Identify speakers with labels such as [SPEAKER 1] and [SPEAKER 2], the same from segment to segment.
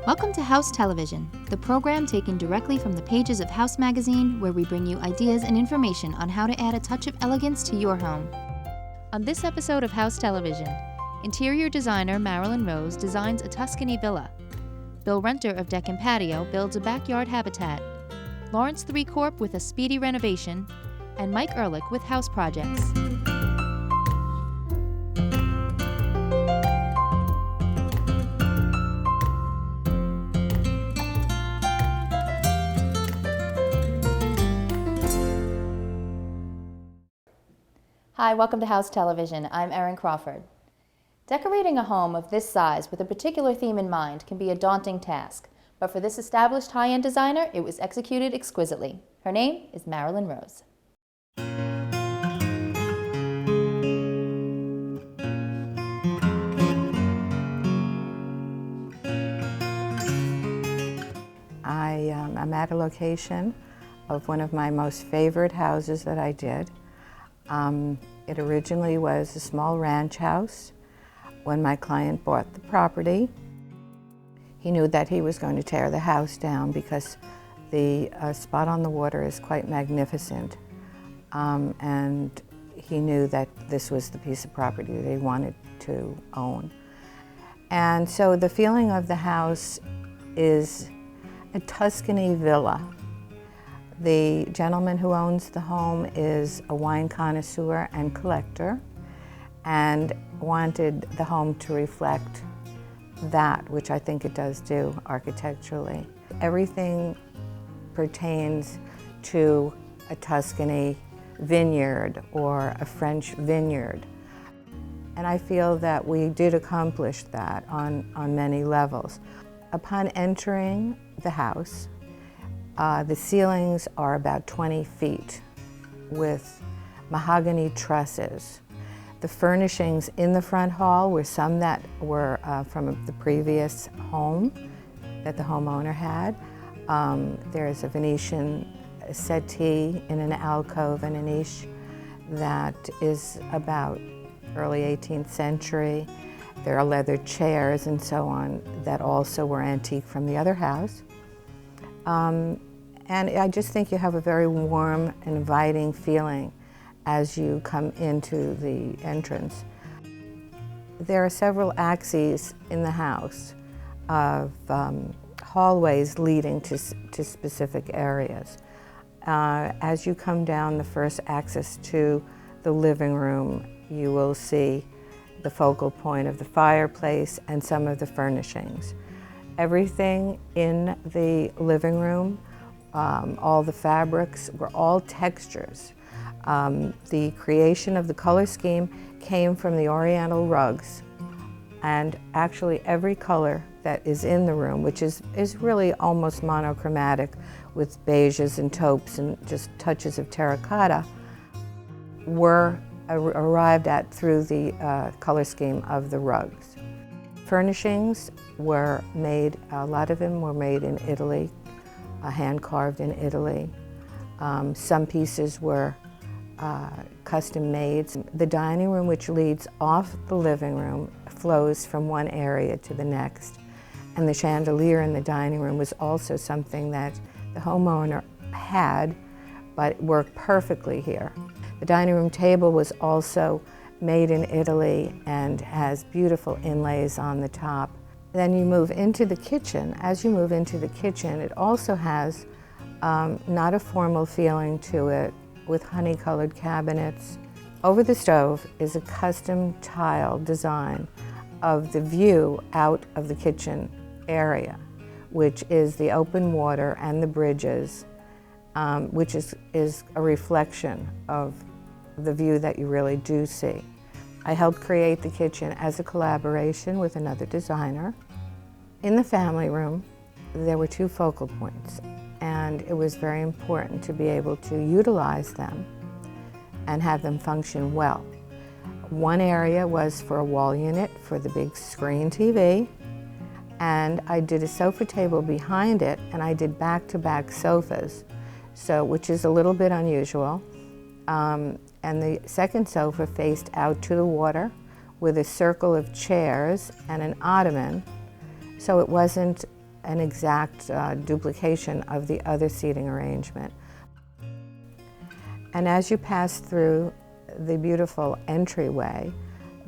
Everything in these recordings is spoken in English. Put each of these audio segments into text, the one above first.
[SPEAKER 1] Welcome to House Television, the program taken directly from the pages of House Magazine, where we bring you ideas and information on how to add a touch of elegance to your home. On this episode of House Television, interior designer Marilyn Rose designs a Tuscany villa. Bill Renter of Deck and Patio builds a backyard habitat. Lawrence 3 Corp with a speedy renovation, and Mike Ehrlich with house projects. Hi, welcome to House Television. I'm Erin Crawford. Decorating a home of this size with a particular theme in mind can be a daunting task, but for this established high-end designer, it was executed exquisitely. Her name is Marilyn Rose.
[SPEAKER 2] I'm at a location of one of my most favorite houses that I did. It originally was a small ranch house. When my client bought the property, he knew that he was going to tear the house down because the spot on the water is quite magnificent. And he knew that this was the piece of property that he wanted to own. And so the feeling of the house is a Tuscany villa. The gentleman who owns the home is a wine connoisseur and collector and wanted the home to reflect that, which I think it does do architecturally. Everything pertains to a Tuscany vineyard or a French vineyard. And I feel that we did accomplish that on many levels. Upon entering the house, the ceilings are about 20 feet with mahogany trusses. The furnishings in the front hall were some that were from the previous home that the homeowner had. There's a Venetian settee in an alcove and a niche that is about early 18th century. There are leather chairs and so on that also were antique from the other house. And I just think you have a very warm, inviting feeling as you come into the entrance. There are several axes in the house of hallways leading to specific areas. As you come down the first axis to the living room, you will see the focal point of the fireplace and some of the furnishings. Everything in the living room, all the fabrics were all textures. The creation of the color scheme came from the Oriental rugs, and actually every color that is in the room, which is really almost monochromatic with beiges and taupes and just touches of terracotta, were arrived at through the color scheme of the rugs. Furnishings were made, a lot of them were made in Italy, hand carved in Italy. Some pieces were custom made. The dining room, which leads off the living room, flows from one area to the next. And the chandelier in the dining room was also something that the homeowner had, but worked perfectly here. The dining room table was also made in Italy and has beautiful inlays on the top. Then you move into the kitchen. As you move into the kitchen, it also has not a formal feeling to it, with honey-colored cabinets. Over the stove is a custom tile design of the view out of the kitchen area, which is the open water and the bridges, which is a reflection of the view that you really do see. I helped create the kitchen as a collaboration with another designer. In the family room, there were two focal points, and it was very important to be able to utilize them and have them function well. One area was for a wall unit for the big screen TV, and I did a sofa table behind it, and I did back-to-back sofas, which is a little bit unusual. And the second sofa faced out to the water with a circle of chairs and an ottoman, so it wasn't an exact duplication of the other seating arrangement. And as you pass through the beautiful entryway,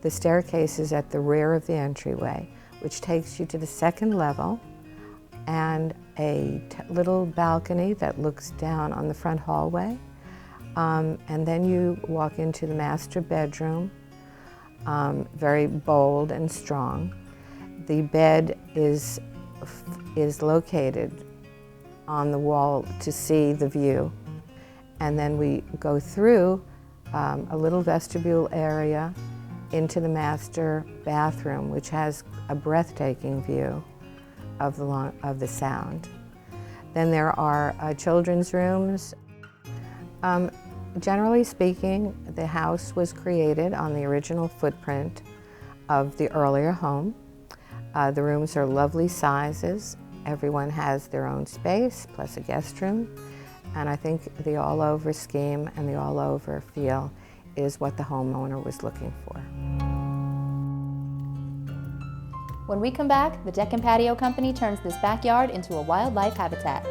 [SPEAKER 2] the staircase is at the rear of the entryway, which takes you to the second level, and a little balcony that looks down on the front hallway. And then you walk into the master bedroom, very bold and strong. The bed is located on the wall to see the view. And then we go through a little vestibule area into the master bathroom, which has a breathtaking view of the Sound. Then there are children's rooms. Generally speaking, the house was created on the original footprint of the earlier home. The rooms are lovely sizes. Everyone has their own space, plus a guest room. And I think the all-over scheme and the all-over feel is what the homeowner was looking for.
[SPEAKER 1] When we come back, the Deck and Patio Company turns this backyard into a wildlife habitat.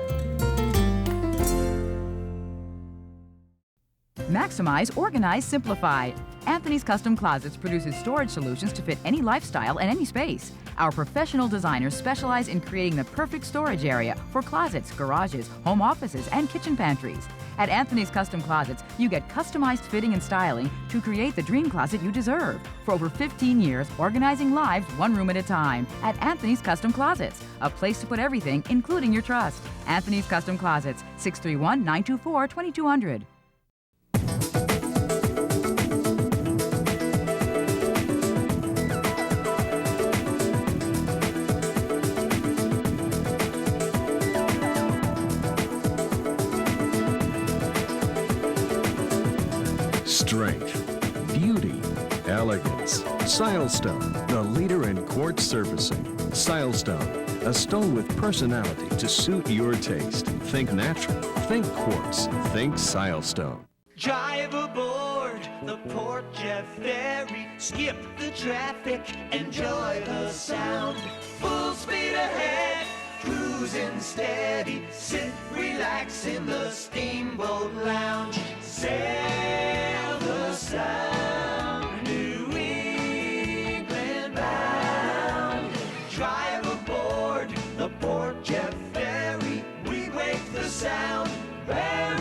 [SPEAKER 3] Maximize, organize, simplify. Anthony's Custom Closets produces storage solutions to fit any lifestyle and any space. Our professional designers specialize in creating the perfect storage area for closets, garages, home offices, and kitchen pantries. At Anthony's Custom Closets, you get customized fitting and styling to create the dream closet you deserve. For over 15 years, organizing lives one room at a time. At Anthony's Custom Closets, a place to put everything, including your trust. Anthony's Custom Closets, 631-924-2200.
[SPEAKER 4] Strength, beauty, elegance. Silestone, the leader in quartz surfacing. Silestone, a stone with personality to suit your taste. Think natural, think quartz, think Silestone.
[SPEAKER 5] Drive aboard the Port Jeff Ferry, skip the traffic, enjoy the sound. Full speed ahead, cruising steady, sit, relax in the steamboat lounge. Sail the Sound, New England bound. Drive aboard the Port Jeff Ferry, we break the sound barrier.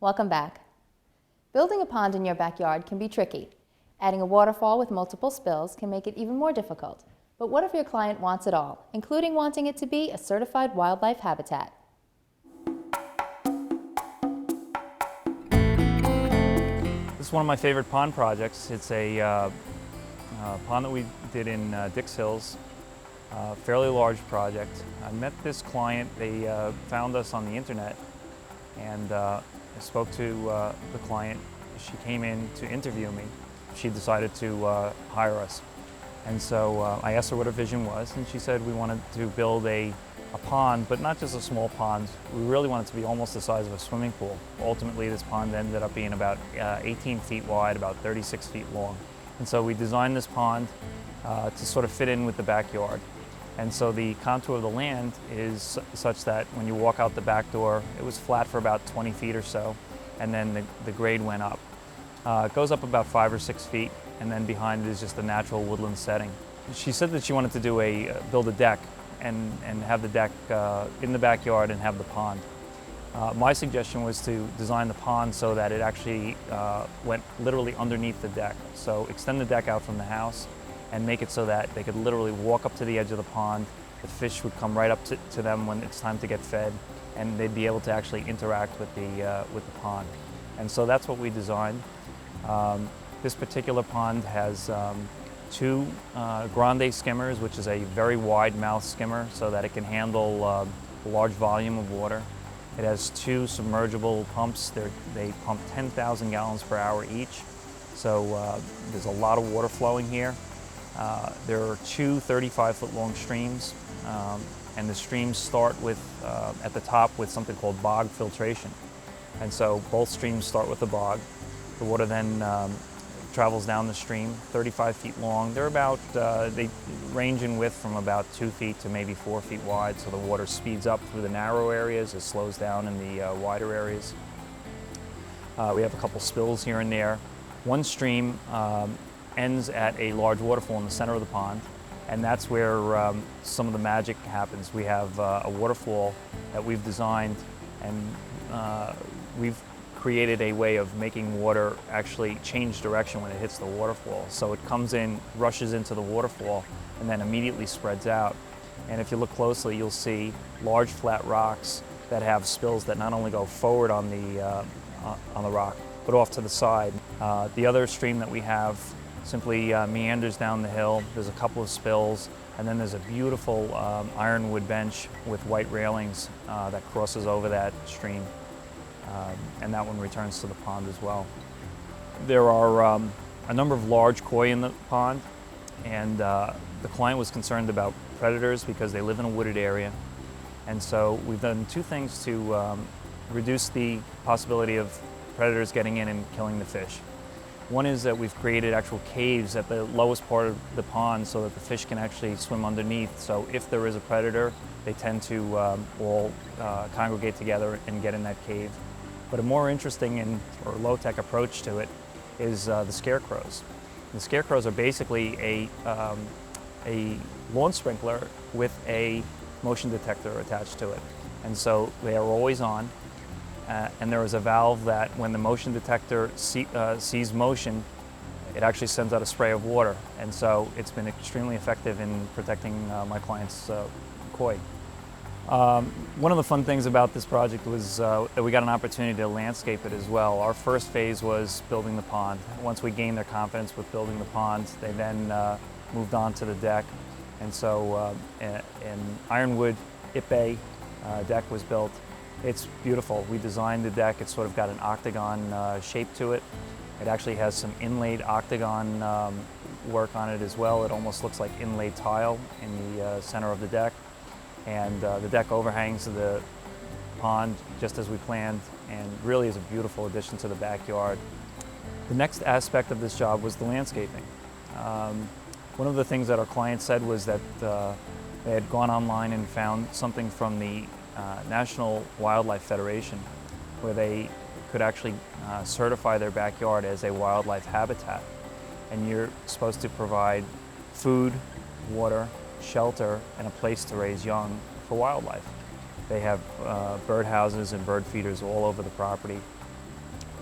[SPEAKER 1] Welcome back. Building a pond in your backyard can be tricky. Adding a waterfall with multiple spills can make it even more difficult. But what if your client wants it all, including wanting it to be a certified wildlife habitat?
[SPEAKER 6] This is one of my favorite pond projects. It's a pond that we did in Dix Hills, fairly large project. I met this client. They found us on the internet, and I spoke to the client. She came in to interview me. She decided to hire us. And so I asked her what her vision was, and she said we wanted to build a pond, but not just a small pond. We really wanted it to be almost the size of a swimming pool. Ultimately, this pond ended up being about 18 feet wide, about 36 feet long. And so we designed this pond to sort of fit in with the backyard. And so the contour of the land is such that when you walk out the back door, it was flat for about 20 feet or so. and then the grade went up. It goes up about 5 or 6 feet, and then behind it is just a natural woodland setting. She said that she wanted to do build a deck and have the deck in the backyard and have the pond. My suggestion was to design the pond so that it actually went literally underneath the deck. So extend the deck out from the house and make it so that they could literally walk up to the edge of the pond. The fish would come right up to them when it's time to get fed, and they'd be able to actually interact with the pond. And so that's what we designed. This particular pond has 2 grande skimmers, which is a very wide mouth skimmer so that it can handle a large volume of water. It has 2 submergible pumps. They pump 10,000 gallons per hour each. So there's a lot of water flowing here. There are 2 35-foot long streams, and the streams start with, at the top with something called bog filtration. And so both streams start with the bog. The water then travels down the stream, 35 feet long. They're about, they range in width from about 2 feet to maybe 4 feet wide, so the water speeds up through the narrow areas, it slows down in the wider areas. We have a couple spills here and there. One stream ends at a large waterfall in the center of the pond, and that's where some of the magic happens. We have a waterfall that we've designed, and we've created a way of making water actually change direction when it hits the waterfall. So it comes in, rushes into the waterfall, and then immediately spreads out. And if you look closely, you'll see large flat rocks that have spills that not only go forward on the rock, but off to the side. The other stream that we have simply meanders down the hill. There's a couple of spills, and then there's a beautiful ironwood bench with white railings that crosses over that stream. And that one returns to the pond as well. There are a number of large koi in the pond, and the client was concerned about predators because they live in a wooded area. And so we've done 2 things to reduce the possibility of predators getting in and killing the fish. One is that we've created actual caves at the lowest part of the pond so that the fish can actually swim underneath. So if there is a predator, they tend to all congregate together and get in that cave. But a more interesting or low-tech approach to it is the scarecrows. The scarecrows are basically a lawn sprinkler with a motion detector attached to it. And so they are always on, and there is a valve that when the motion detector sees motion, it actually sends out a spray of water. And so it's been extremely effective in protecting my client's koi. One of the fun things about this project was that we got an opportunity to landscape it as well. Our first phase was building the pond. Once we gained their confidence with building the pond, they then moved on to the deck. And so an ironwood ipe deck was built. It's beautiful. We designed the deck. It's sort of got an octagon shape to it. It actually has some inlaid octagon work on it as well. It almost looks like inlaid tile in the center of the deck. And the deck overhangs the pond just as we planned, and really is a beautiful addition to the backyard. The next aspect of this job was the landscaping. One of the things that our client said was that they had gone online and found something from the National Wildlife Federation where they could actually certify their backyard as a wildlife habitat. And you're supposed to provide food, water, shelter, and a place to raise young for wildlife. They have bird houses and bird feeders all over the property.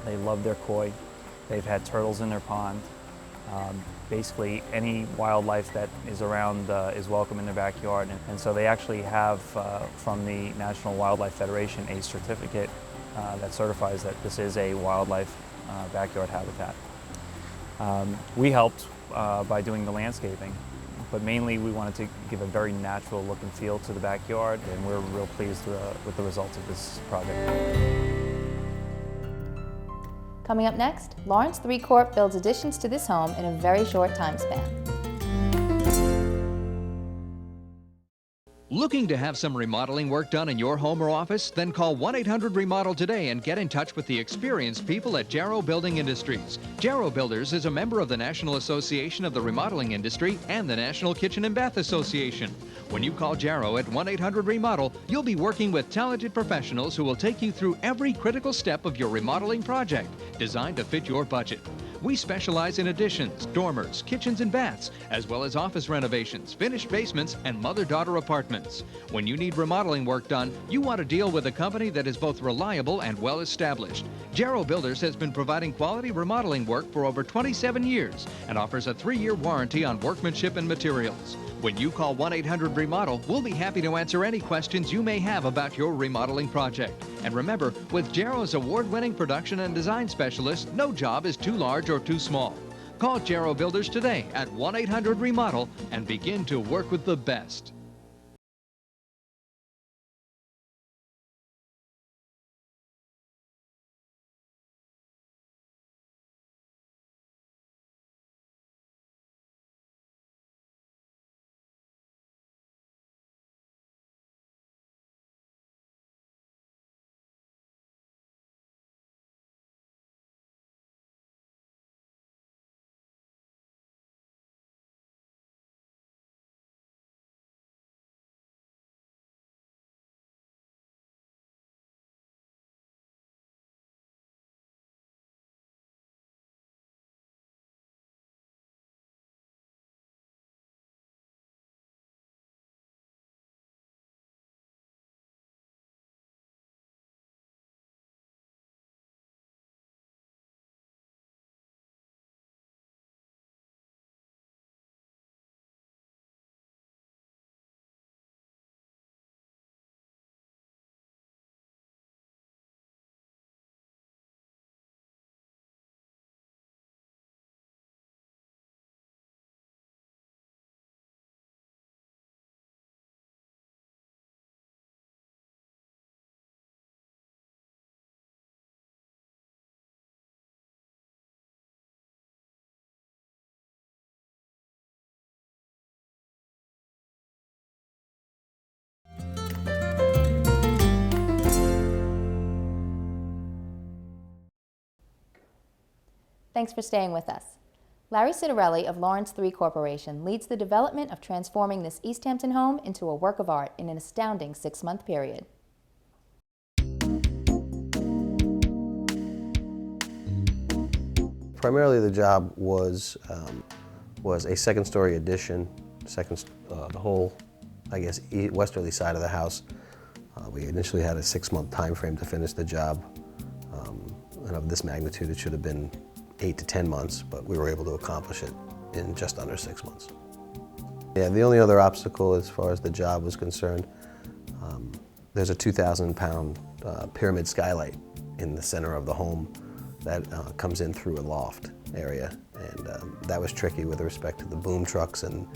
[SPEAKER 6] They love their koi. They've had turtles in their pond. Basically, any wildlife that is around is welcome in their backyard. And so they actually have, from the National Wildlife Federation, a certificate that certifies that this is a wildlife backyard habitat. We helped by doing the landscaping, but mainly we wanted to give a very natural look and feel to the backyard, and we're real pleased with the results of this project.
[SPEAKER 1] Coming up next, Lawrence 3 Corp builds additions to this home in a very short time span.
[SPEAKER 7] Looking to have some remodeling work done in your home or office? Then call 1-800-REMODEL today and get in touch with the experienced people at Jarrow Building Industries. Jarrow Builders is a member of the National Association of the Remodeling Industry and the National Kitchen and Bath Association. When you call Jarrow at 1-800-REMODEL, you'll be working with talented professionals who will take you through every critical step of your remodeling project, designed to fit your budget. We specialize in additions, dormers, kitchens and baths, as well as office renovations, finished basements, and mother-daughter apartments. When you need remodeling work done, you want to deal with a company that is both reliable and well-established. Jarrow Builders has been providing quality remodeling work for over 27 years and offers a 3-year warranty on workmanship and materials. When you call 1-800-REMODEL, we'll be happy to answer any questions you may have about your remodeling project. And remember, with Jarrow's award-winning production and design specialists, no job is too large or too small. Call Jarrow Builders today at 1-800-REMODEL and begin to work with the best.
[SPEAKER 1] Thanks for staying with us. Larry Citarelli of Lawrence 3 Corporation leads the development of transforming this East Hampton home into a work of art in an astounding 6-month period.
[SPEAKER 8] Primarily the job was a second-story addition, the whole, I guess, westerly side of the house. We initially had a 6-month time frame to finish the job, and of this magnitude it should have been 8 to 10 months, but we were able to accomplish it in just under 6 months. Yeah, the only other obstacle as far as the job was concerned, there's a 2,000-pound pyramid skylight in the center of the home that comes in through a loft area, and that was tricky with respect to the boom trucks and